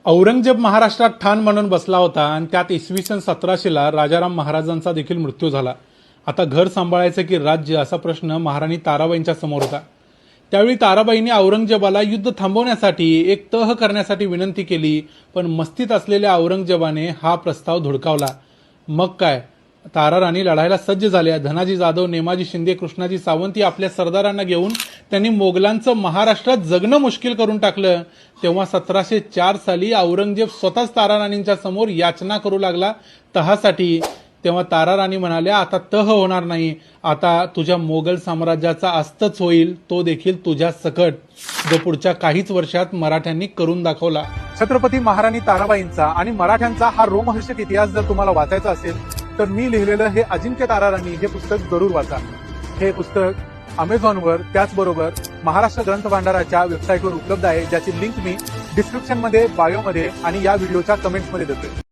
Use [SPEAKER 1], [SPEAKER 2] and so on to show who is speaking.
[SPEAKER 1] औरंगजेब महाराष्ट्रात ठाण म्हणून बसला होता आणि त्यात इसवी सन 1700ला राजाराम महाराजांचा देखील मृत्यू झाला. आता घर सांभाळायचं की राज्य असा प्रश्न महाराणी ताराबाईंच्या समोर होता. त्यावेळी ताराबाईंनी औरंगजेबाला युद्ध थांबवण्यासाठी एक तह करण्यासाठी विनंती केली, पण मस्तीत असलेल्या औरंगजेबाने हा प्रस्ताव धुडकावला. मग काय, ताराराणी लढायला सज्ज झाल्या. धनाजी जाधव, नेमाजी शिंदे, कृष्णाजी सावंत या आपल्या सरदारांना घेऊन त्यांनी मोगलांचं महाराष्ट्रात जगणं मुश्किल करून टाकलं. तेव्हा 1704 साली औरंगजेब स्वतःच ताराराणींच्या समोर याचना करू लागला तहासाठी. तेव्हा ताराराणी म्हणाल्या, आता तह होणार नाही, आता तुझ्या मोगल साम्राज्याचा अस्तच होईल, तो देखील तुझ्या सकट, जो पुढच्या काहीच वर्षात मराठ्यांनी करून दाखवला. छत्रपती महाराणी ताराबाईंचा आणि मराठ्यांचा हा रोमहर्षक इतिहास जर तुम्हाला वाचायचा असेल तर मी लिहिलेलं हे अजिंक्य ताराराणी हे पुस्तक जरूर वाचा. हे पुस्तक अमेझॉनवर, त्याचबरोबर महाराष्ट्र ग्रंथ भांडाराच्या वेबसाईटवर उपलब्ध आहे, ज्याची लिंक मी डिस्क्रिप्शनमध्ये, बायोमध्ये आणि या व्हिडिओच्या कमेंट्समध्ये देतोय.